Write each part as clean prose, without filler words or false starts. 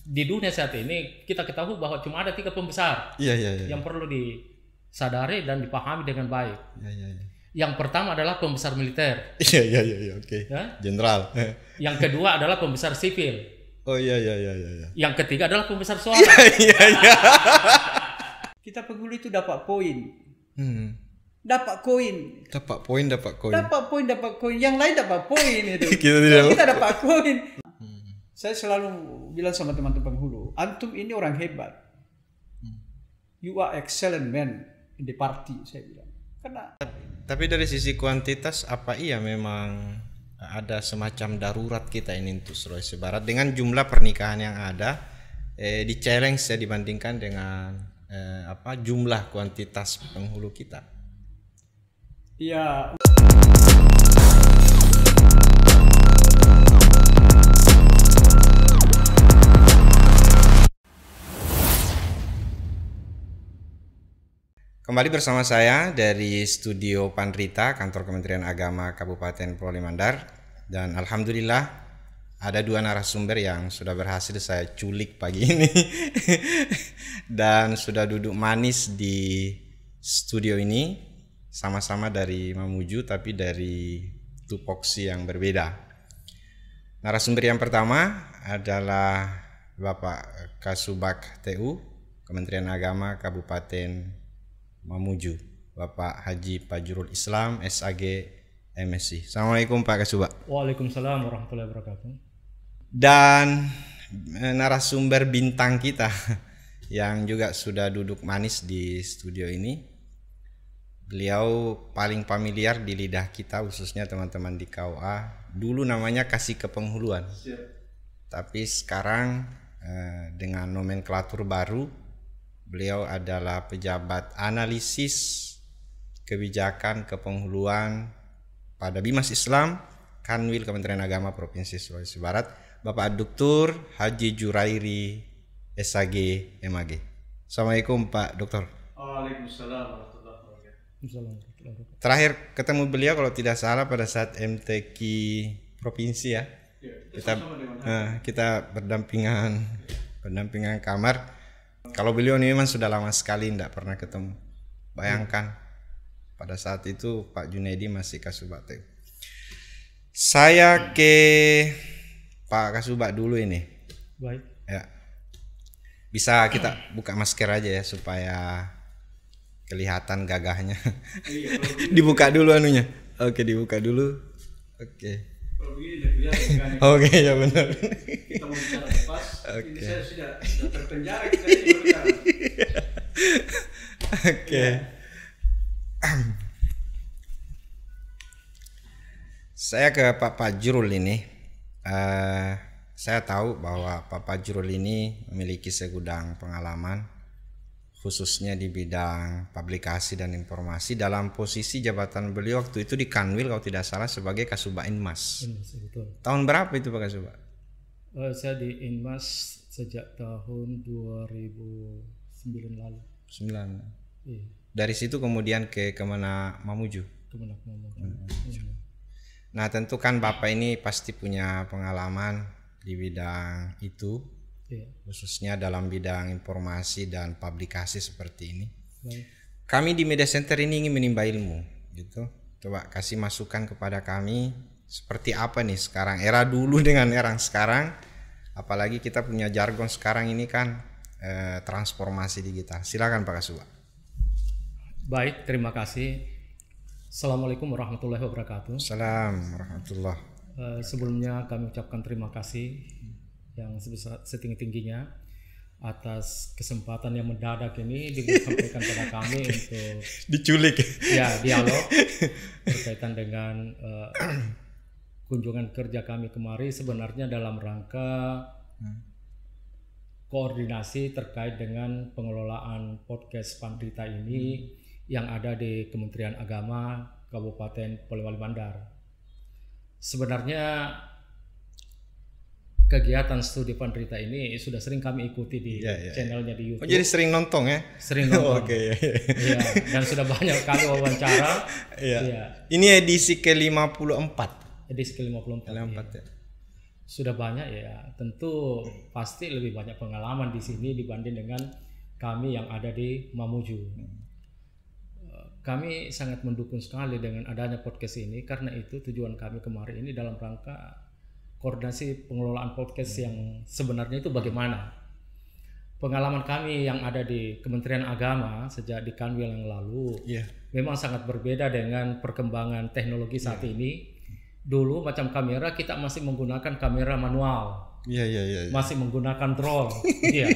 di dunia saat ini kita ketahui bahwa cuma ada 3 pembesar yang perlu disadari dan dipahami dengan baik. Yang pertama adalah pembesar militer. Oke. Jenderal. Yang kedua adalah pembesar sipil. Iya. Yang ketiga adalah pembesar suara. Iya. Kita penghulu itu dapat poin. Dapat koin. Dapat poin. Dapat koin. Yang lain dapat poin itu. Kita dapat koin. Saya selalu bilang sama teman-teman penghulu, antum ini orang hebat. You are excellent man in the party, saya bilang. Karena tapi dari sisi kuantitas apa iya memang ada semacam darurat kita ini untuk Sulawesi Barat dengan jumlah pernikahan yang ada di challenge ya dibandingkan dengan jumlah kuantitas penghulu kita. Iya. Kembali bersama saya dari Studio Pandrita, Kantor Kementerian Agama Kabupaten Polewali Mandar, dan alhamdulillah ada 2 narasumber yang sudah berhasil saya culik pagi ini dan sudah duduk manis di studio ini, sama-sama dari Mamuju tapi dari tupoksi yang berbeda. Narasumber yang pertama adalah Bapak Kasubag TU Kementerian Agama Kabupaten Mamuju, Bapak Haji Fajrul Islam SAG MSc. Assalamualaikum Pak Kasubag. Waalaikumsalam warahmatullahi wabarakatuh. Dan narasumber bintang kita yang juga sudah duduk manis di studio ini, beliau paling familiar di lidah kita khususnya teman-teman di KUA. Dulu namanya Kasih Kepenghuluan, tapi sekarang dengan nomenklatur baru, beliau adalah pejabat analisis kebijakan kepenghuluan pada Bimas Islam Kanwil Kementerian Agama Provinsi Sulawesi Barat, Bapak Dr. Haji Jurairi SAG MAG. Assalamualaikum Pak Dokter. Waalaikumsalam warahmatullahi wabarakatuh. Terakhir ketemu beliau kalau tidak salah pada saat MTQ provinsi ya. Kita berdampingan kamar. Kalau beliau ini memang sudah lama sekali tidak pernah ketemu. Bayangkan pada saat itu Pak Junaidi masih Kasubag TU. Saya ke Pak Kasubag dulu ini. Baik. Ya. Bisa kita buka masker aja ya supaya kelihatan gagahnya. Dibuka dulu anunya. Oke, dibuka dulu. Oke. Oke, ya benar. Kita mau bicara lepas. Ini saya sudah terpenjara. Oke. Saya ke Pak Fajrul ini. Saya tahu bahwa Pak Fajrul ini memiliki segudang pengalaman, khususnya di bidang publikasi dan informasi dalam posisi jabatan beliau waktu itu di Kanwil kalau tidak salah sebagai Kasubag Inmas. Betul. Tahun berapa itu Pak Kasubag? Saya di Inmas sejak tahun 2009 lalu. 9. Iya. Dari situ kemudian ke kemana Mamuju? Kemenak Mamuju. Nah tentu kan Bapak ini pasti punya pengalaman di bidang itu. Iya. Khususnya dalam bidang informasi dan publikasi seperti ini. Baik. Kami di Media Center ini ingin menimba ilmu, gitu. Coba kasih masukan kepada kami seperti apa nih sekarang era dulu dengan era sekarang. Apalagi kita punya jargon sekarang ini kan transformasi digital. Silakan Pak Kasubag. Baik, terima kasih. Assalamualaikum warahmatullahi wabarakatuh. Assalamualaikum warahmatullahi. Sebelumnya kami ucapkan terima kasih yang sebesar setinggi-tingginya atas kesempatan yang mendadak ini disampaikan pada kami untuk diculik ya dialog berkaitan dengan kunjungan kerja kami kemari sebenarnya dalam rangka koordinasi terkait dengan pengelolaan podcast Pandrita ini yang ada di Kementerian Agama Kabupaten Polewali Mandar. Sebenarnya kegiatan studi Pandrita ini sudah sering kami ikuti di channelnya di YouTube. Oh, jadi sering nonton ya? Sering nonton. Oke. Iya, dan sudah banyak kali wawancara. Iya. Ini edisi ke-54. Edisi ke-54. Ya. sudah banyak ya, tentu pasti lebih banyak pengalaman di sini dibanding dengan kami yang ada di Mamuju. Kami sangat mendukung sekali dengan adanya podcast ini, karena itu tujuan kami kemarin ini dalam rangka koordinasi pengelolaan podcast yang sebenarnya itu bagaimana. Pengalaman kami yang ada di Kementerian Agama sejak di Kanwil yang lalu memang sangat berbeda dengan perkembangan teknologi saat ini. Dulu macam kamera kita masih menggunakan kamera manual. Masih menggunakan drone. Iya.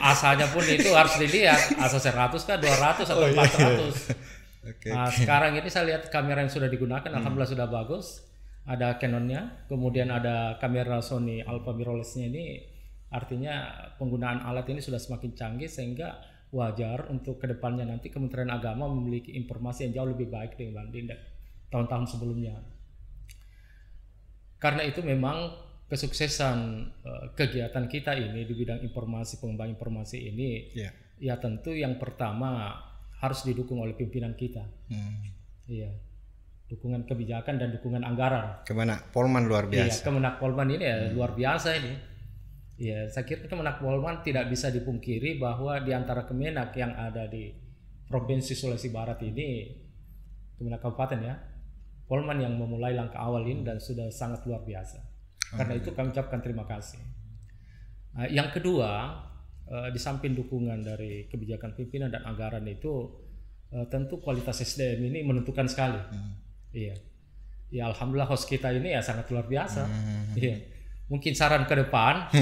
Asalnya pun itu harus dilihat asa 100 kah, 200 atau 400. Nah, sekarang ini saya lihat kamera yang sudah digunakan alhamdulillah sudah bagus. Ada Canonnya, kemudian ada kamera Sony Alpha mirrorless-nya ini, artinya penggunaan alat ini sudah semakin canggih sehingga wajar untuk kedepannya nanti Kementerian Agama memiliki informasi yang jauh lebih baik dibanding tahun-tahun sebelumnya. Karena itu memang kesuksesan kegiatan kita ini di bidang informasi, pengembangan informasi ini ya tentu yang pertama harus didukung oleh pimpinan kita. Iya, dukungan kebijakan dan dukungan anggaran. Kemenak Polman luar biasa. Iya, Kemenak Polman ini ya luar biasa ini. Iya, saya kira Kemenak Polman tidak bisa dipungkiri bahwa di antara Kemenak yang ada di Provinsi Sulawesi Barat ini, Kemenak Kabupaten ya, Polman yang memulai langkah awal ini dan sudah sangat luar biasa. Karena itu kami ucapkan terima kasih. Yang kedua, di samping dukungan dari kebijakan pimpinan dan anggaran itu, tentu kualitas SDM ini menentukan sekali. Iya, ya alhamdulillah host kita ini ya sangat luar biasa. Iya, mungkin saran ke depan,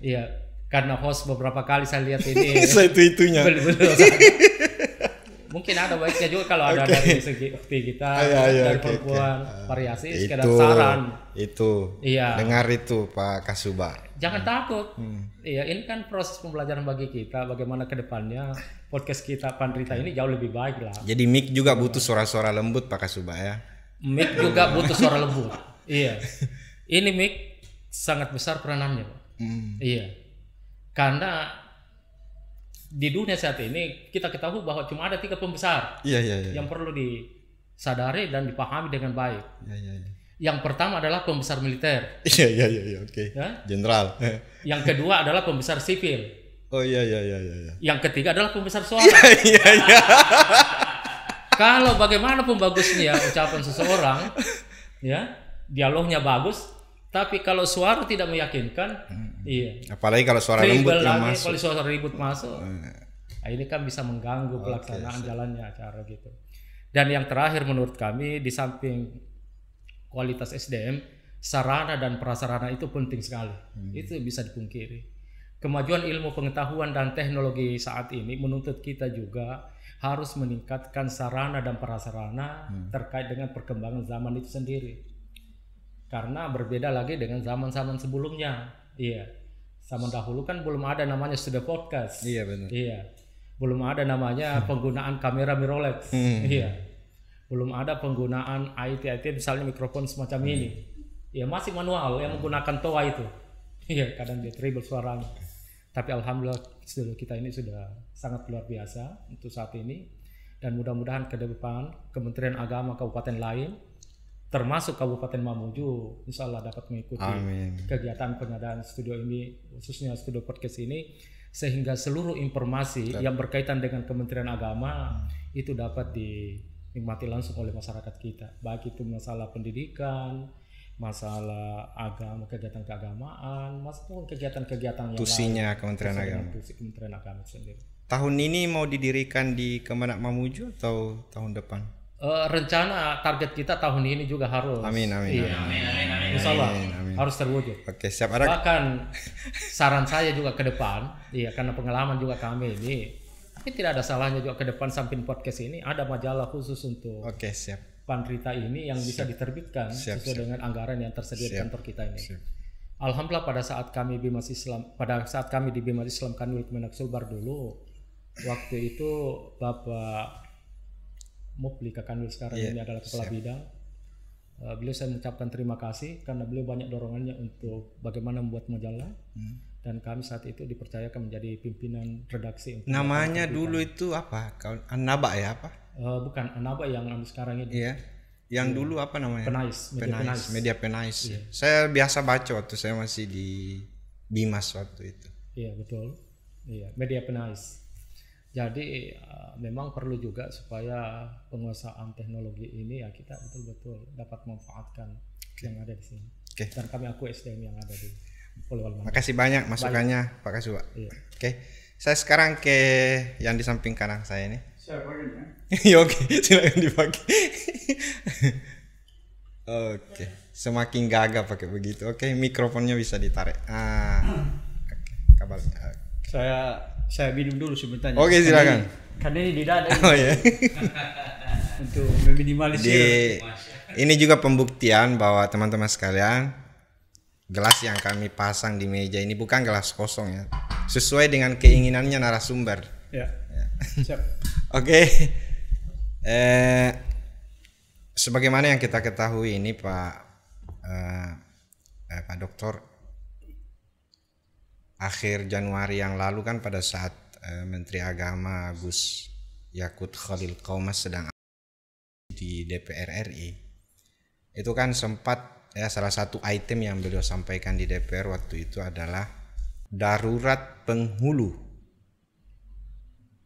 iya, karena host beberapa kali saya lihat ini, itu-itunya. Mungkin ada baiknya juga kalau ada dari segi kita, dari perempuan, variasi, sekedar itu, saran. Itu, iya. Dengar itu Pak Kasuba. Jangan takut. Iya, ini kan proses pembelajaran bagi kita, bagaimana kedepannya podcast kita Pandrita ini jauh lebih baik lah. Jadi mic juga butuh suara-suara lembut Pak Kasuba ya. Mic juga butuh suara lembut. Iya. Ini mic sangat besar peranannya, Pak. Iya. Karena di dunia saat ini kita ketahui bahwa cuma ada 3 pembesar yang perlu disadari dan dipahami dengan baik. Yang pertama adalah pembesar militer. Oke. Jenderal. Yang kedua adalah pembesar sipil. Yang ketiga adalah pembesar suara. Kalau bagaimanapun bagusnya ucapan seseorang, ya dialognya bagus, tapi kalau suara tidak meyakinkan, apalagi kalau suara lembut yang masuk. Kalau suara ribut masuk, ini kan bisa mengganggu pelaksanaan jalannya acara gitu. Dan yang terakhir menurut kami, di samping kualitas SDM, sarana dan prasarana itu penting sekali. Itu bisa dipungkiri. Kemajuan ilmu pengetahuan dan teknologi saat ini menuntut kita juga harus meningkatkan sarana dan prasarana terkait dengan perkembangan zaman itu sendiri. Karena berbeda lagi dengan zaman-zaman sebelumnya. Iya. Zaman dahulu kan belum ada namanya studio podcast. Iya benar. Iya. Belum ada namanya penggunaan kamera mirrorless. Iya. Belum ada penggunaan IT misalnya mikrofon semacam ini. Ya masih manual yang menggunakan toa itu. Iya, kadang dia tribal suaranya. Tapi alhamdulillah studio kita ini sudah sangat luar biasa untuk saat ini, dan mudah-mudahan ke depan Kementerian Agama kabupaten lain termasuk Kabupaten Mamuju insya Allah dapat mengikuti kegiatan pengadaan studio ini, khususnya studio podcast ini, sehingga seluruh informasi yang berkaitan dengan Kementerian Agama itu dapat dinikmati langsung oleh masyarakat kita, baik itu masalah pendidikan, masalah agama, kegiatan keagamaan, maupun kegiatan-kegiatan yang tusinya Kementerian Agama. Kementerian Agama sendiri. Tahun ini mau didirikan di Kemenak Mamuju atau tahun depan? Rencana target kita tahun ini juga harus. Amin. Insya Allah harus terwujud. Oke, siap. Bahkan saran saya juga ke depan, karena pengalaman juga kami ini, tapi tidak ada salahnya juga ke depan samping podcast ini ada majalah khusus untuk siap. Pandrita ini yang bisa diterbitkan sesuai dengan anggaran yang tersedia di kantor kita ini. Alhamdulillah pada saat kami di Bimas Islam Kanwil Kemenak Sulbar dulu, waktu itu Bapak Mupli Kakanwil sekarang ini adalah kepala bidang. Beliau saya mengucapkan terima kasih karena beliau banyak dorongannya untuk bagaimana membuat majalah, dan kami saat itu dipercayakan menjadi pimpinan redaksi. Namanya dulu itu apa? Anaba ya apa? Bukan Anaba yang sekarang ini. Iya. Yang dulu apa namanya? Media Penais. Iya. Saya biasa baca waktu saya masih di Bimas waktu itu. Iya betul. Iya, Media Penais. Jadi memang perlu juga supaya penguasaan teknologi ini ya kita betul-betul dapat memanfaatkan yang ada di sini. Dan kami akui SDM yang ada di Polewali Mandar. Makasih banyak masukannya Pak Kasubag. Iya. Saya sekarang ke yang di samping kanan saya ini. Siapa ini? Ya oke, silakan dipakai. Oke, semakin gagah pakai begitu. Oke, mikrofonnya bisa ditarik. Kabarnya. Saya minum dulu sebentar. Oke, silakan. Karena ini di dada. Oh ya. Untuk meminimalisir. Ini juga pembuktian bahwa teman-teman sekalian, gelas yang kami pasang di meja ini bukan gelas kosong ya, sesuai dengan keinginannya narasumber. Ya. Siap. Oke. Sebagaimana yang kita ketahui ini Pak Dokter, akhir Januari yang lalu kan pada saat Menteri Agama Gus Yakut Khalil Qaumas sedang di DPR RI, itu kan sempat ya salah satu item yang beliau sampaikan di DPR waktu itu adalah darurat penghulu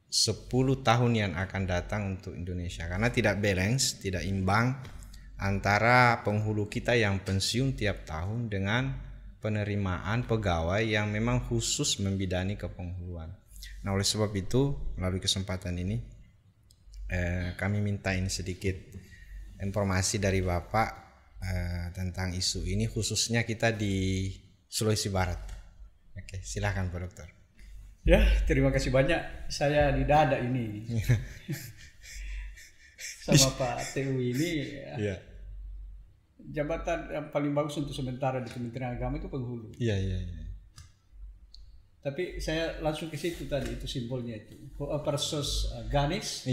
10 tahun yang akan datang untuk Indonesia, karena tidak balance, tidak imbang antara penghulu kita yang pensiun tiap tahun dengan penerimaan pegawai yang memang khusus membidani kepenghuluan. Nah, oleh sebab itu melalui kesempatan ini kami minta ini sedikit informasi dari Bapak tentang isu ini, khususnya kita di Sulawesi Barat. Oke, silakan Pak Dokter. Ya, terima kasih banyak. Saya di dada ini sama Pak TU ini. Iya. Jabatan yang paling bagus untuk sementara di Kementerian Agama itu penghulu. Iya. Tapi saya langsung ke situ tadi, itu simbolnya itu. Whoever sows garnish,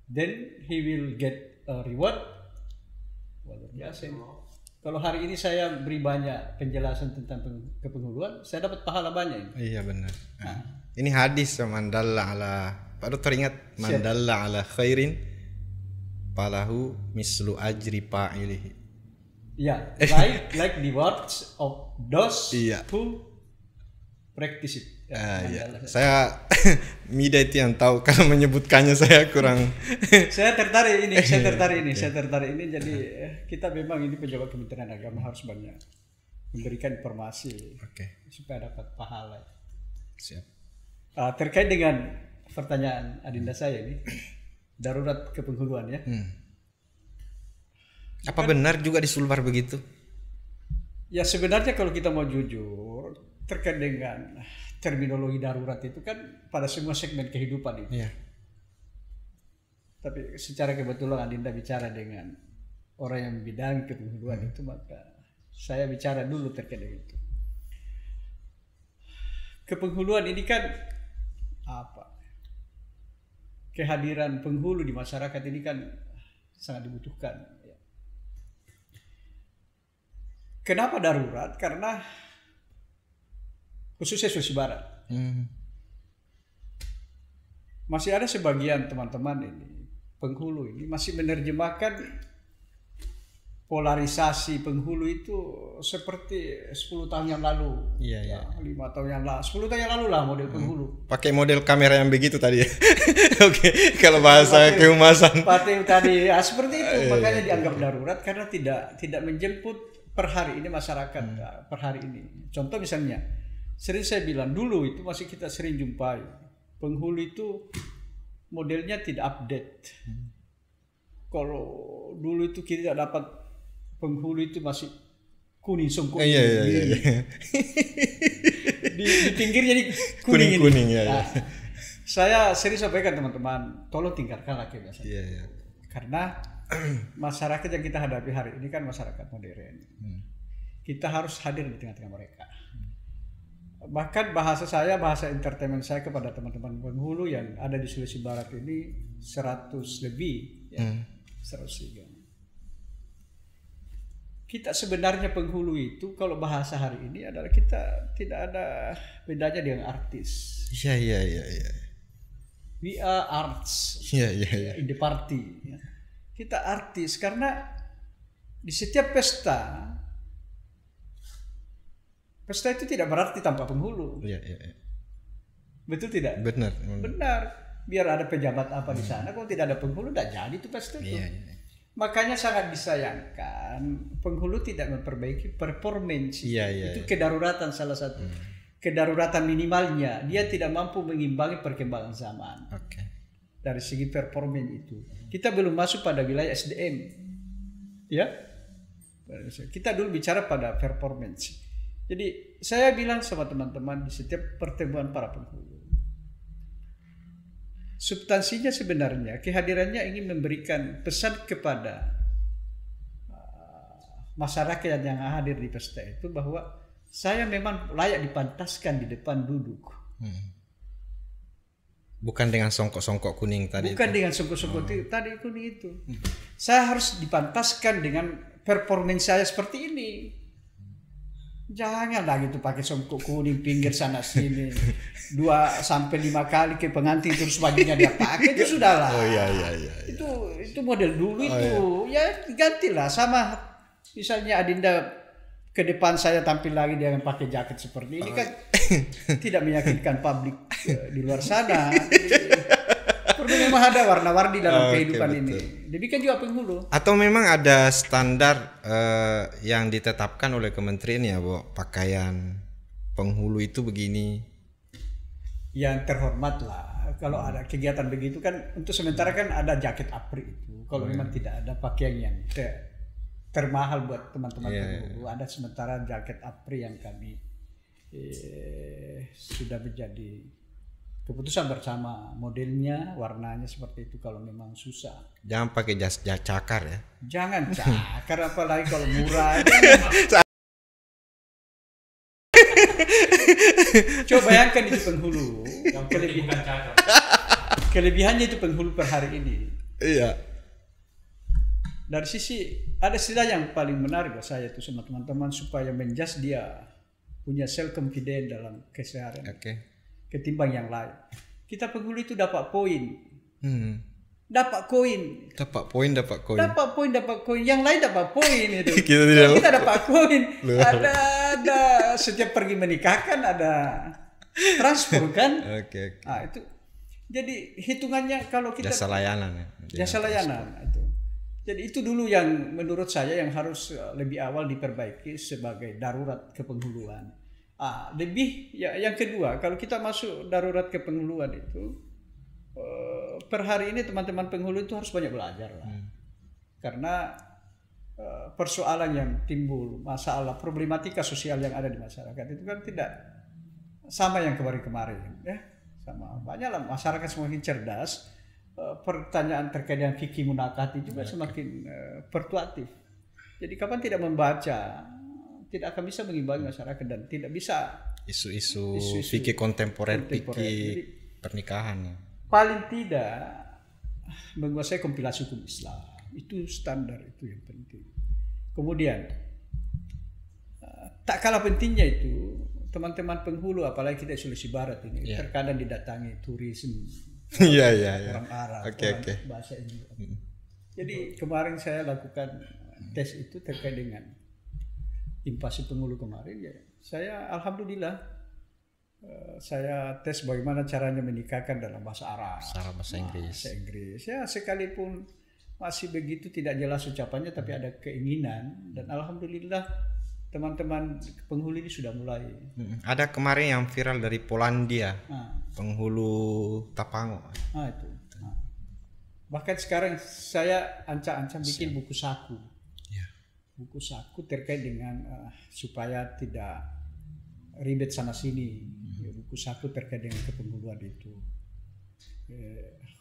then he will get a reward. Luar biasa ini. Kalau hari ini saya beri banyak penjelasan tentang kepenghuluan, saya dapat pahala banyak ini. Iya benar. Ini hadis mandalla ala, Pak Dokter ingat, mandalla ala khairin falahu mislu ajri fa'ilihi. Ya, like the words of those who practice it. Saya Mida itu yang tahu, kalau menyebutkannya saya kurang. Saya tertarik ini. Jadi kita memang ini pejabat Kementerian Agama harus banyak memberikan informasi supaya dapat pahala. Siap. Terkait dengan pertanyaan Adinda saya ini, darurat kepenghuluan ya. Apa benar juga di Sulbar begitu? Ya sebenarnya kalau kita mau jujur terkait dengan terminologi darurat itu kan pada semua segmen kehidupan itu. Iya. Tapi secara kebetulan Adinda bicara dengan orang yang bidang kepenghuluan itu, maka saya bicara dulu terkait dengan itu. Kepenghuluan ini kan apa? Kehadiran penghulu di masyarakat ini kan sangat dibutuhkan. Kenapa darurat? Karena khususnya Sulawesi Barat. Masih ada sebagian teman-teman ini, penghulu ini masih menerjemahkan polarisasi penghulu itu seperti 10 tahun yang lalu. Iya. 5 tahun yang lalu, 10 tahun yang lalu lah model penghulu. Pakai model kamera yang begitu tadi ya. Oke, kalau bahasa kehumasan. Pakai tadi seperti itu, makanya dianggap darurat karena tidak menjemput per hari ini masyarakat per hari ini. Contoh misalnya, sering saya bilang dulu itu masih kita sering jumpai penghulu itu modelnya tidak update. Kalau dulu itu kita dapat penghulu itu masih kuning songkok. Iya. Di pinggir jadi kuning. Saya sering sampaikan teman-teman, tolong tinggalkanlah kebiasaan. Iya. Karena masyarakat yang kita hadapi hari ini kan masyarakat modern. Kita harus hadir di tengah-tengah mereka. Bahkan bahasa entertainment saya kepada teman-teman penghulu yang ada di Sulawesi Barat ini 100 lebih. 103. Kita sebenarnya penghulu itu kalau bahasa hari ini adalah kita tidak ada bedanya dengan artis. Iya. We are arts. Iya. In the party. Kita artis karena di setiap pesta itu tidak berarti tanpa penghulu. Iya. Betul tidak? Benar. Benar. Biar ada pejabat apa di sana, kalau tidak ada penghulu, tidak jadi itu pesta itu. Iya. Makanya sangat disayangkan penghulu tidak memperbaiki performance. Iya. Itu kedaruratan salah satu. Kedaruratan minimalnya, dia tidak mampu mengimbangi perkembangan zaman. Oke. Dari segi performance itu, kita belum masuk pada wilayah SDM, ya. Kita dulu bicara pada performance. Jadi saya bilang sama teman-teman di setiap pertemuan para penghulu, substansinya sebenarnya kehadirannya ingin memberikan pesan kepada masyarakat yang hadir di pesta itu bahwa saya memang layak dipantaskan di depan duduk. Bukan dengan songkok-songkok kuning tadi. Bukan dengan songkok-songkok tadi kuning itu. Saya harus dipantaskan dengan performance saya seperti ini. Jangan lagi tuh pakai songkok kuning pinggir sana sini 2 sampai 5 kali ke pengantin terus bajunya dia pakai itu sudahlah. Oh iya. Itu model dulu itu. Ya gantilah sama misalnya Adinda ke depan saya tampil lagi dengan pakai jaket seperti ini kan tidak meyakinkan publik di luar sana. Perlu memang ada warna-warni dalam kehidupan ini. Demikian juga penghulu. Atau memang ada standar yang ditetapkan oleh kementerian ya, Bu, pakaian penghulu itu begini. Yang terhormat lah. Kalau ada kegiatan begitu kan untuk sementara kan ada jaket APRI itu. Kalau memang tidak ada pakaian yang termahal buat teman-teman penghulu, ada sementara jaket APRI yang kami sudah menjadi keputusan bersama, modelnya, warnanya seperti itu kalau memang susah. Jangan pakai jas cakar ya. Jangan cakar apalagi kalau murah. Coba bayangkan itu penghulu yang kelebihannya itu penghulu per hari ini. Iya. Dari sisi ada istilah yang paling menarik buat saya itu sama teman-teman supaya menjas dia punya self confidence dalam keseharian. Ketimbang yang lain. Kita penghulu itu dapat poin. Dapat koin. Dapat poin. Yang lain dapat poin itu. Kita dapat koin. Ada setiap pergi menikah kan ada transfer kan. Nah, itu. Jadi hitungannya kalau kita jasa layanan ya. Jasa layanan itu. Jadi itu dulu yang menurut saya yang harus lebih awal diperbaiki sebagai darurat kepenghuluan. Lebih ya, yang kedua kalau kita masuk darurat kepenghuluan itu per hari ini teman-teman penghulu itu harus banyak belajar lah. Karena persoalan yang timbul, masalah problematika sosial yang ada di masyarakat itu kan tidak sama yang kemarin-kemarin ya. Sama banyaklah masyarakat semakin cerdas. Pertanyaan terkait dengan fikih munakat itu juga semakin fluktuatif. Jadi kapan tidak membaca tidak akan bisa mengimbangi masyarakat dan tidak bisa isu-isu fikih kontemporer, fikih pernikahan. Paling tidak menguasai kompilasi hukum Islam itu standar, itu yang penting. Kemudian tak kalah pentingnya itu teman-teman penghulu apalagi kita Sulawesi Barat ini terkadang didatangi turis orang Arab, orang bahasa Inggris. Jadi kemarin saya lakukan tes itu terkait dengan invasi penghulu kemarin ya. Saya alhamdulillah saya tes bagaimana caranya menikahkan dalam bahasa Arab. Bahasa Inggris. Ya sekalipun masih begitu tidak jelas ucapannya tapi ada keinginan dan alhamdulillah teman-teman penghulu ini sudah mulai. Ada kemarin yang viral dari Polandia, penghulu Tapango. Itu. Bahkan sekarang saya ancam-ancam bikin buku saku. Buku saku terkait dengan supaya tidak ribet sana sini. Buku saku terkait dengan kepenghuluan itu.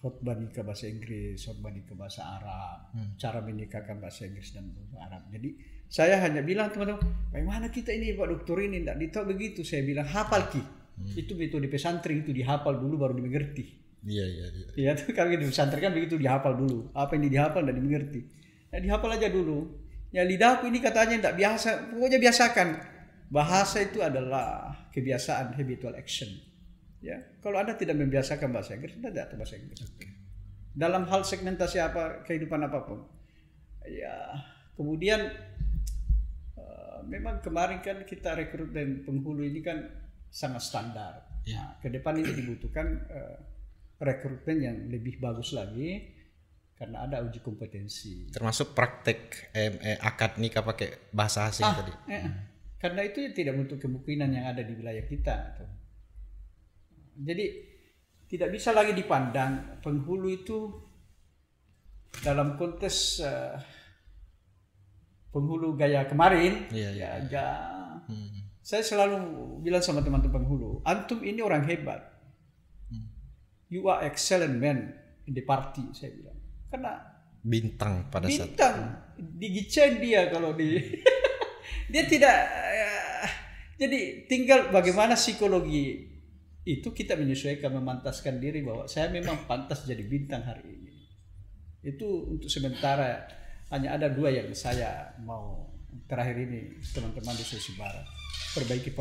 Khotbah nikah bahasa Inggris, khotbah nikah bahasa Arab, cara menikahkan bahasa Inggris dan bahasa Arab. Jadi saya hanya bilang teman-teman, bagaimana kita ini Pak Dokter ini tidak ditahu begitu. Saya bilang hafal Ki. Itu metode pesantren itu dihafal dulu baru dimengerti. Iya. Iya tuh kalau di pesantren kan begitu dihafal dulu. Apa yang dihafal dan dimengerti. Ya dihafal aja dulu. Ya lidahku ini katanya tidak biasa, pokoknya biasakan. Bahasa itu adalah kebiasaan, habitual action. Ya, kalau Anda tidak membiasakan bahasa Inggris, Anda tidak tahu bahasa Inggris. dalam hal segmentasi kehidupan apapun. Ya, kemudian memang kemarin kan kita rekrutmen penghulu ini kan sangat standar. Nah, ke depan ini dibutuhkan rekrutmen yang lebih bagus lagi karena ada uji kompetensi. Termasuk praktek akad nikah pakai bahasa asing tadi. Karena itu tidak untuk kemungkinan yang ada di wilayah kita. Jadi tidak bisa lagi dipandang penghulu itu dalam konteks penghulu gaya kemarin. Saya selalu bilang sama teman-teman penghulu, antum ini orang hebat. You are excellent man in the party, saya bilang. Karena bintang pada saat bintang digicen dia kalau di dia tidak jadi tinggal bagaimana psikologi itu kita menyesuaikan, memantaskan diri bahwa saya memang pantas jadi bintang hari ini. Itu untuk sementara hanya ada 2 yang saya mau terakhir ini teman-teman di Sulawesi Barat. Perbaiki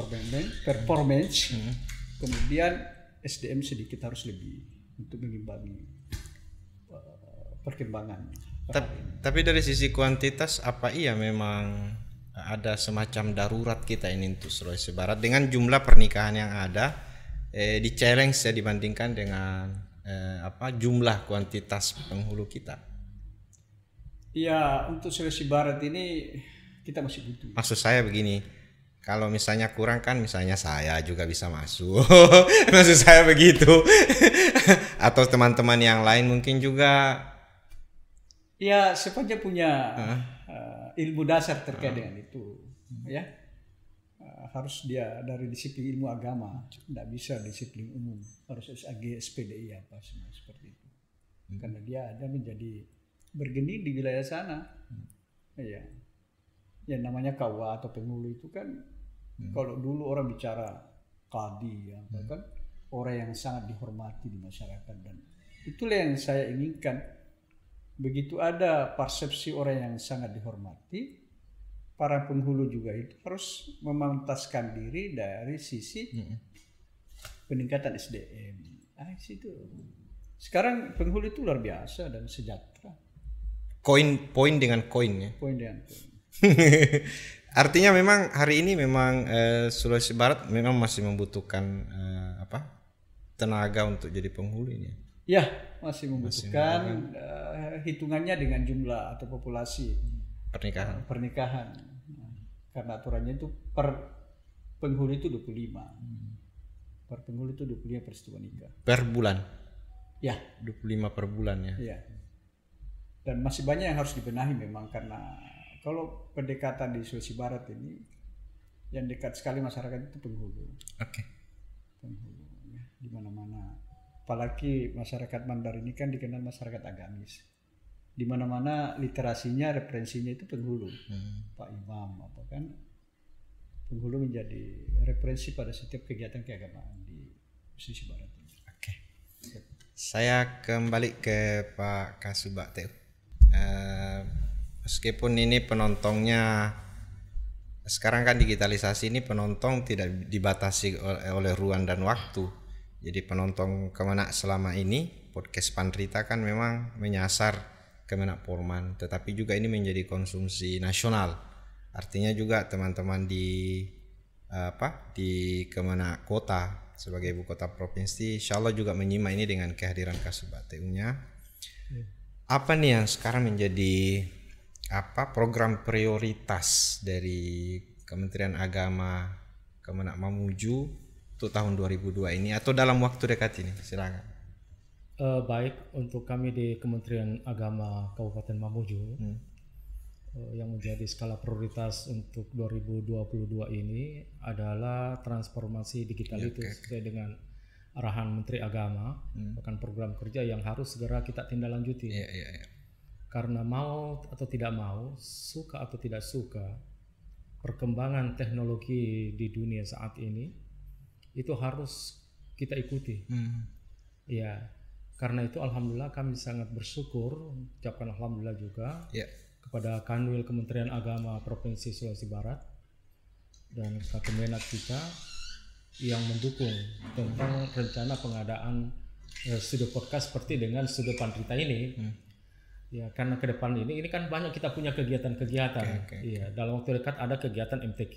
performance, kemudian SDM sedikit harus lebih untuk mengimbangi perkembangan. Tapi dari sisi kuantitas apa iya memang ada semacam darurat kita ini untuk Sulawesi Barat dengan jumlah pernikahan yang ada di challenge ya dibandingkan dengan jumlah kuantitas penghulu kita. Ya, untuk Sulawesi Barat ini kita masih butuh. Maksud saya begini, kalau misalnya kurang kan misalnya saya juga bisa masuk. Maksud saya begitu. Atau teman-teman yang lain mungkin juga. Ya, sepanjang punya ilmu dasar terkait dengan itu, ya harus dia dari disiplin ilmu agama, tidak bisa disiplin umum, harus SAG, SPDI apa semua seperti itu. Karena dia ada menjadi bergening di wilayah sana. Ya, yang namanya KUA atau penghulu itu kan, kalau dulu orang bicara kadi, ya, kan orang yang sangat dihormati di masyarakat, dan itulah yang saya inginkan. Begitu ada persepsi orang yang sangat dihormati, para penghulu juga itu harus memantaskan diri dari sisi peningkatan SDM. Situ. Sekarang penghulu itu luar biasa dan sejahtera. Poin dengan koin ya. Poin dengan koin. Artinya memang hari ini memang Sulawesi Barat memang masih membutuhkan tenaga untuk jadi penghulu ini. Ya, masih membutuhkan hitungannya dengan jumlah atau populasi pernikahan. Karena aturannya itu per penghulu itu 25. Per penghulu itu 25 peristiwa nikah. Per bulan? Ya. 25 per bulan ya? Iya. Dan masih banyak yang harus dibenahi memang, karena kalau pendekatan di Sulawesi Barat ini yang dekat sekali masyarakat itu penghulu. Oke. Penghulu ya, di mana-mana. Apalagi masyarakat Mandar ini kan dikenal masyarakat agamis. Di mana-mana literasinya, referensinya itu penghulu. Pak Imam apa kan. Penghulu menjadi referensi pada setiap kegiatan keagamaan di Sulawesi Barat ini. Oke. Saya kembali ke Pak Kasubag Teu. Meskipun ini penontonnya sekarang kan digitalisasi, ini penonton tidak dibatasi oleh ruang dan waktu. Jadi penonton Kemenak selama ini podcast Pandrita kan memang menyasar Kemenak Polman, tetapi juga ini menjadi konsumsi nasional. Artinya juga teman-teman di Kemenak Kota sebagai ibu kota provinsi, insya Allah juga menyimak ini dengan kehadiran Kasubag Teu-nya. Apa nih yang sekarang menjadi program prioritas dari Kementerian Agama Kemenak Mamuju untuk tahun 2002 ini atau dalam waktu dekat ini? Silakan. Baik, untuk kami di Kementerian Agama Kabupaten Mamuju yang menjadi skala prioritas untuk 2022 ini adalah transformasi digital itu sesuai dengan arahan Menteri Agama, bahkan program kerja yang harus segera kita tindak lanjuti. Karena mau atau tidak mau, suka atau tidak suka, perkembangan teknologi di dunia saat ini itu harus kita ikuti. Ya, karena itu alhamdulillah kami sangat bersyukur, ucapkan alhamdulillah juga kepada Kanwil Kementerian Agama Provinsi Sulawesi Barat dan Kemenak kita yang mendukung tentang rencana pengadaan studio podcast seperti dengan studio Pandrita ini. Ya, karena ke depan ini kan banyak kita punya kegiatan-kegiatan. Iya, dalam waktu dekat ada kegiatan MTQ.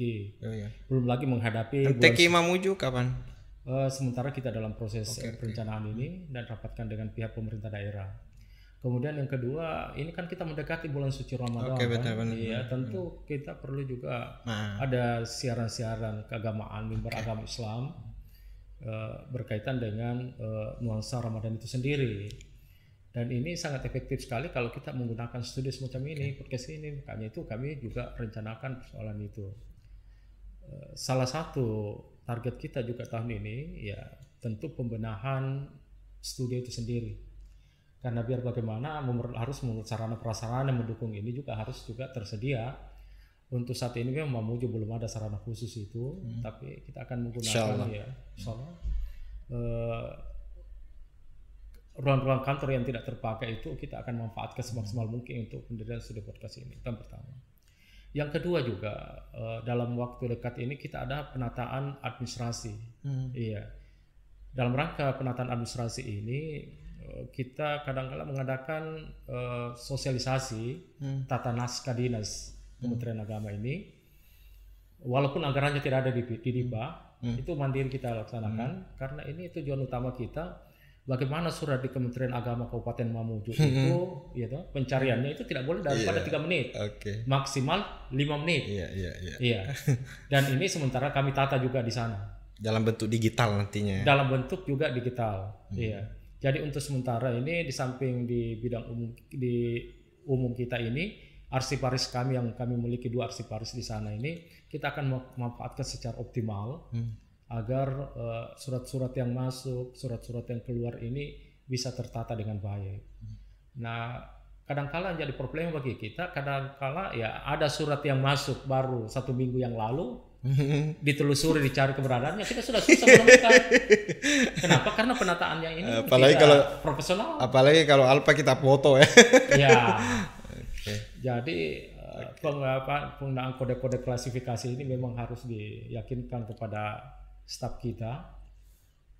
Belum lagi menghadapi MTQ Mamuju kapan? Sementara kita dalam proses perencanaan ini dan rapatkan dengan pihak pemerintah daerah. Kemudian yang kedua, ini kan kita mendekati bulan suci Ramadan. Iya, tentu kita perlu juga ada siaran-siaran keagamaan, mimbar agama Islam berkaitan dengan nuansa Ramadan itu sendiri. Dan ini sangat efektif sekali kalau kita menggunakan studio semacam ini, podcast ini. Makanya itu kami juga rencanakan persoalan itu. Salah satu target kita juga tahun ini ya tentu pembenahan studio itu sendiri. Karena biar bagaimana harus sarana prasarana yang mendukung ini juga harus juga tersedia. Untuk saat ini memang Mamuju belum ada sarana khusus itu, tapi kita akan menggunakan insyaallah ruang-ruang kantor yang tidak terpakai itu kita akan manfaatkan semaksimal mungkin untuk pendirian studio podcast ini. Yang pertama. Yang kedua juga dalam waktu dekat ini kita ada penataan administrasi. Iya. Dalam rangka penataan administrasi ini kita kadang-kala mengadakan sosialisasi tata naskah dinas Kementerian Agama ini. Walaupun anggarannya tidak ada di DIPA, itu mandiri kita laksanakan karena ini tujuan utama kita. Bagaimana surat di Kementerian Agama Kabupaten Mamuju itu, pencariannya itu tidak boleh daripada 3 menit, maksimal 5 menit. Iya. Dan ini sementara kami tata juga di sana. Dalam bentuk digital nantinya. Dalam bentuk juga digital. Iya. Jadi untuk sementara ini di samping di bidang umum kita ini, arsiparis kami yang kami memiliki 2 arsiparis di sana ini, kita akan memanfaatkan secara optimal. Agar surat-surat yang masuk, surat-surat yang keluar ini bisa tertata dengan baik. Nah, kadang-kala jadi problem bagi kita, kadang-kala ya ada surat yang masuk baru 1 minggu yang lalu, ditelusuri, dicari keberadaannya, kita sudah susah menemukan. Kenapa? Karena penataannya ini apalagi kalau profesional. Apalagi kalau Alpa kita foto ya. Ya. Jadi penggunaan kode-kode klasifikasi ini memang harus diyakinkan kepada staf kita,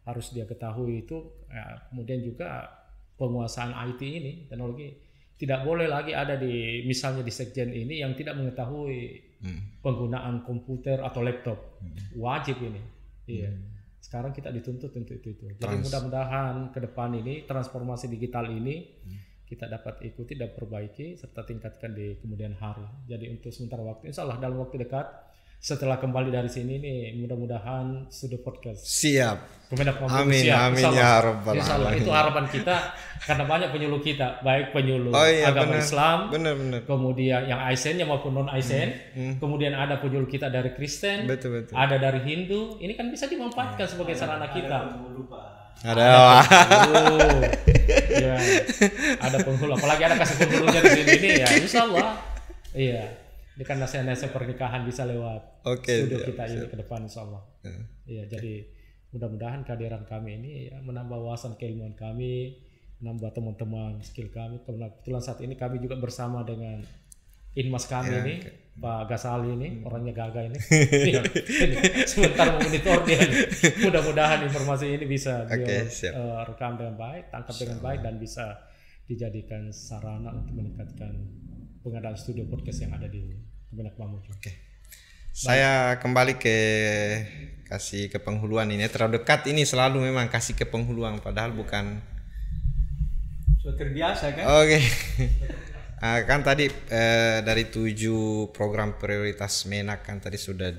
harus dia ketahui itu. Kemudian juga penguasaan IT ini, teknologi, tidak boleh lagi ada misalnya di sekjen ini yang tidak mengetahui penggunaan komputer atau laptop. Wajib ini. Iya. Sekarang kita dituntut untuk itu. Jadi mudah-mudahan ke depan ini transformasi digital ini kita dapat ikuti dan perbaiki serta tingkatkan di kemudian hari. Jadi untuk sementara waktu, insya Allah dalam waktu dekat setelah kembali dari sini nih, mudah-mudahan studio podcast siap. Amin, siap. Amin ya rabbal alamin. Itu harapan kita karena banyak penyuluh kita, baik penyuluh agama Islam, benar. kemudian yang ASN maupun non ASN, kemudian ada penyuluh kita dari Kristen, ada dari Hindu. Ini kan bisa dimanfaatkan sebagai sarana kita. Ada penghulu, apalagi ada kasih penghulunya di sini ini ya, insya Allah. Iya. Ini kan nasihat-nasihat pernikahan bisa lewat studio kita ini ke depan, insya Allah. Iya, jadi mudah-mudahan kehadiran kami ini ya, menambah wawasan keilmuan kami, menambah teman-teman skill kami. Kebetulan saat ini kami juga bersama dengan Inmas kami ini, Pak Gasali ini, orangnya gagah ini. Ini sebentar memonitor dia. Mudah-mudahan informasi ini bisa rekam dengan baik, tangkap dengan baik, dan bisa dijadikan sarana untuk meningkatkan pengadaan studio podcast yang ada di Kemenak Mamuju. Saya kembali kasih ke penghuluan ini. Terlalu dekat ini selalu memang kasih ke penghuluan, padahal bukan. Sudah terbiasa kan? Kan tadi dari 7 program prioritas Menak kan tadi sudah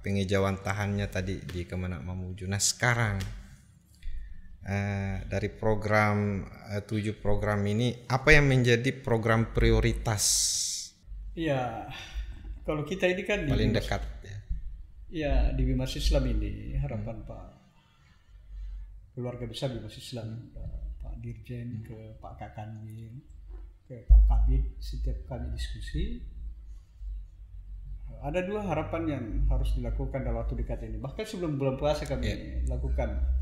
pengejauhan tahannya tadi di Kemenak Mamuju. Nah sekarang dari program 7 program ini apa yang menjadi program prioritas? Ya, kalau kita ini kan paling dekat ya di Bimas Islam ini harapan Pak keluarga besar Bimas Islam, Pak Dirjen ke Pak Kakanwil ke Pak Kabid, setiap kali diskusi ada 2 harapan yang harus dilakukan dalam waktu dekat ini. Bahkan sebelum bulan puasa kami lakukan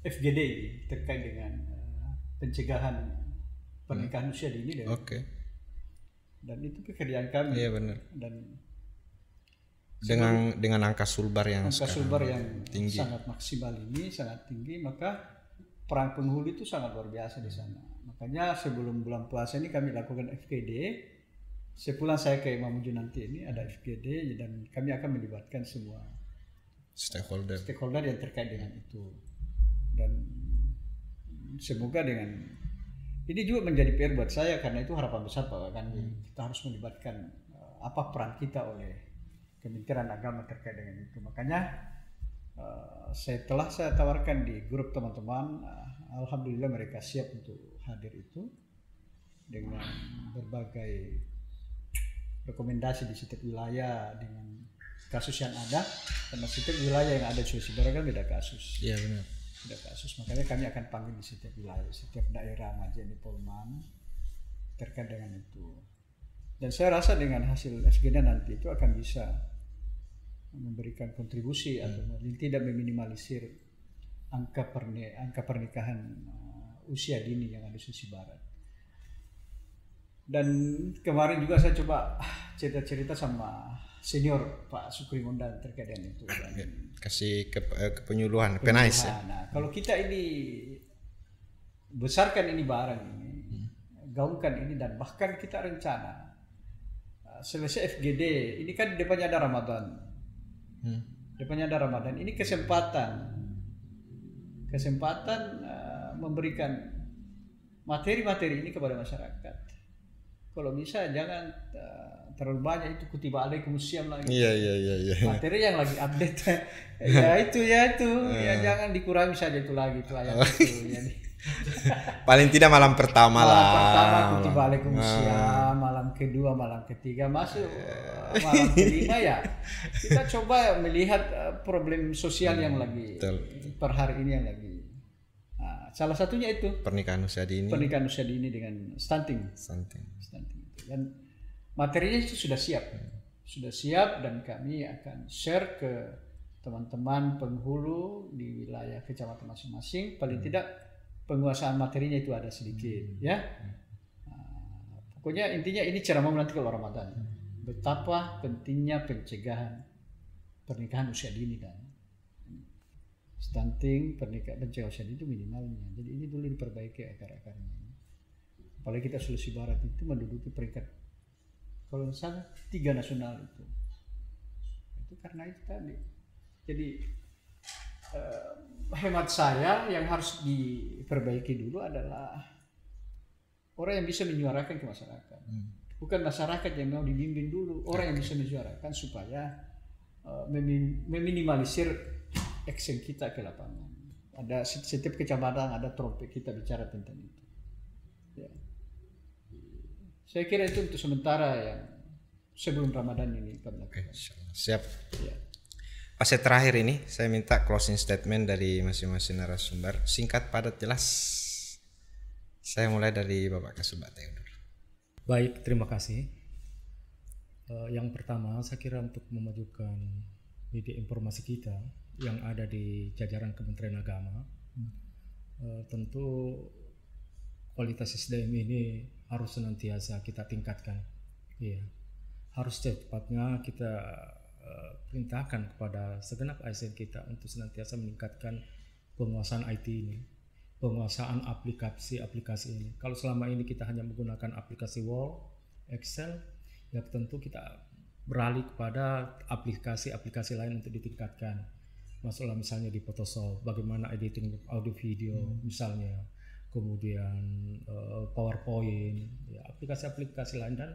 FGD terkait dengan pencegahan pernikahan usia dini dan itu pekerjaan kami. Iya benar. Dan dengan angka sulbar yang tinggi, sangat maksimal ini, sangat tinggi, maka peran penghulu itu sangat luar biasa di sana. Makanya sebelum bulan puasa ini kami lakukan FGD. Sepulang saya ke Mamuju nanti ini ada FGD dan kami akan melibatkan semua stakeholder yang terkait dengan itu. Dan semoga dengan ini juga menjadi PR buat saya, karena itu harapan besar Pak Kandi. Kita harus melibatkan apa peran kita oleh Kementerian Agama terkait dengan itu. Makanya setelah saya tawarkan di grup teman-teman, alhamdulillah mereka siap untuk hadir itu dengan berbagai rekomendasi di setiap wilayah dengan kasus yang ada, karena setiap wilayah yang ada di Sulawesi Barat kan beda kasus. Iya benar. Beda kasus. Makanya kami akan panggil di setiap wilayah, setiap daerah ngajian di Polman terkait dengan itu. Dan saya rasa dengan hasil FGD nanti itu akan bisa memberikan kontribusi atau tidak meminimalisir angka pernikahan usia dini yang ada di Sulawesi Barat. Dan kemarin juga saya coba cerita-cerita sama senior Pak Sukri Mondan terkait dengan itu. Kasih kepenyuluhan, penais. Nah, kalau kita ini besarkan ini barang ini, gaungkan ini, dan bahkan kita rencana selesai FGD ini kan depannya ada Ramadan. Depannya ada Ramadan. Ini kesempatan memberikan materi-materi ini kepada masyarakat. Kalau bisa jangan terlalu banyak itu kutiba alaikumusiyam lagi. Iya. Materi yang lagi update ya itu. Ya jangan dikurangi saja itu lagi itu ayat itu. Jadi paling tidak malam pertama lah. Malam pertama kutiba alaikumusiyam, malam kedua, malam ketiga, masuk malam kelima ya. Kita coba melihat problem sosial yang lagi per hari ini yang lagi. Nah, salah satunya itu pernikahan usia dini dengan stunting. Dan materinya itu sudah siap dan kami akan share ke teman-teman penghulu di wilayah kecamatan masing-masing. Paling tidak penguasaan materinya itu ada sedikit, ya. Pokoknya intinya ini ceramah nanti kalau Ramadan. Betapa pentingnya pencegahan pernikahan usia dini dan stunting, pencegahan usia dini itu minimalnya. Jadi ini dulu diperbaiki akar-akarnya. Apalagi kita Sulawesi Barat itu menduduki peringkat kalau misalnya 3 nasional itu karena itu tadi. Jadi hemat saya yang harus diperbaiki dulu adalah orang yang bisa menyuarakan ke masyarakat. Bukan masyarakat yang mau dibimbing dulu, orang yang bisa menyuarakan supaya meminimalisir action kita ke lapangan. Ada setiap kecamatan ada trompet kita bicara tentang itu. Ya. Saya kira itu untuk sementara yang sebelum Ramadan ini kami lakukan. Siap. Ya. Fase terakhir ini saya minta closing statement dari masing-masing narasumber, singkat, padat, jelas. Saya mulai dari Bapak Kasubag Theodor. Baik, terima kasih. Yang pertama saya kira untuk memajukan media informasi kita yang ada di jajaran Kementerian Agama, tentu kualitas SDM ini harus senantiasa kita tingkatkan. Iya. Harus secepatnya kita perintahkan kepada segenap ASN kita untuk senantiasa meningkatkan penguasaan IT ini, penguasaan aplikasi ini. Kalau selama ini kita hanya menggunakan aplikasi Word, Excel, ya tentu kita beralih kepada aplikasi-aplikasi lain untuk ditingkatkan. Masuklah misalnya di Photoshop, bagaimana editing audio video misalnya, kemudian PowerPoint, ya, aplikasi-aplikasi lain, dan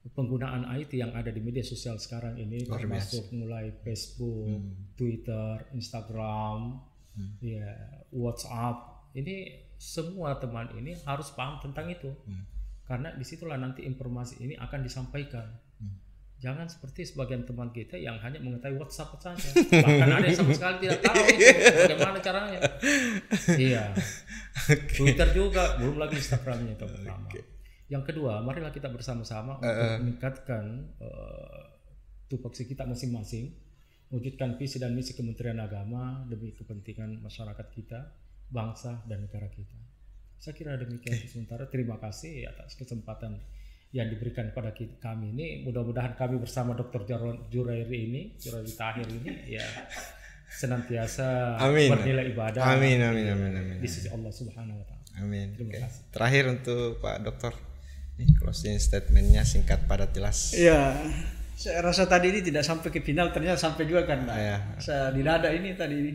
penggunaan IT yang ada di media sosial sekarang ini termasuk mulai Facebook, Twitter, Instagram, ya, WhatsApp. Ini semua teman ini harus paham tentang itu, karena disitulah nanti informasi ini akan disampaikan. Jangan seperti sebagian teman kita yang hanya mengetahui WhatsApp saja, bahkan ada yang sama sekali tidak tahu itu bagaimana caranya. Iya, Twitter juga, belum lagi Instagramnya itu pertama. Yang kedua, marilah kita bersama-sama untuk meningkatkan tupoksi kita masing-masing, wujudkan visi dan misi Kementerian Agama demi kepentingan masyarakat kita, bangsa dan negara kita. Saya kira demikian sementara. Terima kasih atas kesempatan yang diberikan kepada kami ini. Mudah-mudahan kami bersama Dr. Jurairi Tahir ini ya senantiasa bernilai ibadah. Amin. Di sisi Allah Subhanahu wa taala. Amin. Terima kasih. Terakhir untuk Pak Dokter, ini closing statementnya singkat padat jelas. Iya, saya rasa tadi ini tidak sampai ke final, ternyata sampai juga kan. Saya di dada ini tadi ini.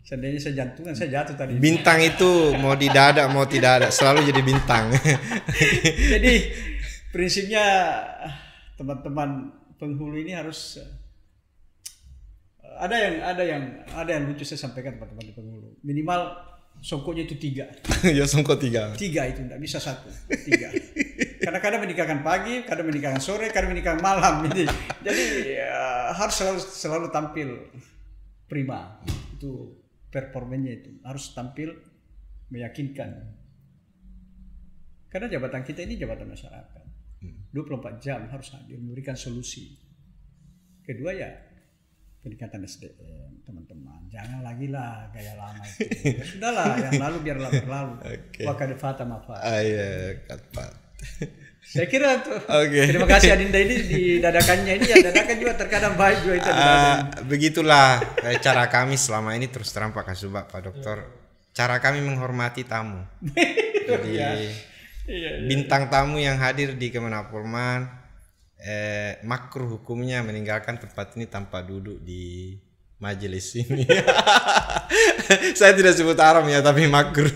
Seandainya saya jantungan, saya jatuh tadi. Bintang itu mau di dada mau tidak ada selalu jadi bintang. Jadi prinsipnya teman-teman penghulu ini harus ada yang lucu saya sampaikan teman-teman penghulu. Minimal songkoknya itu 3. Ya songkok 3. 3 itu tidak bisa 1, 3. Kadang-kadang menikahkan pagi, kadang menikahkan sore, kadang menikahkan malam. Jadi harus selalu tampil prima. Itu performanya itu harus tampil meyakinkan. Karena jabatan kita ini jabatan masyarakat. 24 jam harus hadir memberikan solusi. Kedua ya peningkatan SDM, teman-teman. Jangan lagi lah gaya lama itu. Ya sudahlah, yang lalu biarlah berlalu. Wa kad fata ma fata. Iya, katpat. Saya kira terima kasih Adinda ini di dadakannya ini, ya dadakan juga terkadang baik juga itu. Begitulah cara kami selama ini, terus terang Pak Kasubag, Pak Dokter. Cara kami menghormati tamu. Jadi bintang tamu yang hadir di Kemenapolman, makruh hukumnya meninggalkan tempat ini tanpa duduk di majelis ini. Saya tidak sebut haram ya, tapi makruh.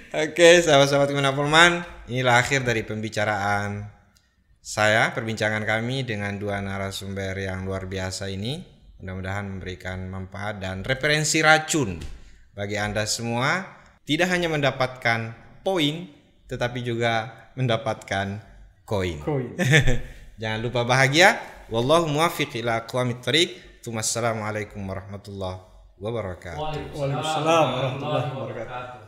Oke, sahabat-sahabat Kemenapolman, inilah akhir dari pembicaraan saya, perbincangan kami dengan 2 narasumber yang luar biasa ini. Mudah-mudahan memberikan manfaat dan referensi racun bagi Anda semua. Tidak hanya mendapatkan poin, tetapi juga mendapatkan koin. Jangan lupa bahagia. Wallahu muwaffiq ila aqwamit thoriq. Wassalamualaikum warahmatullahi wabarakatuh. Waalaikumsalam warahmatullahi wabarakatuh.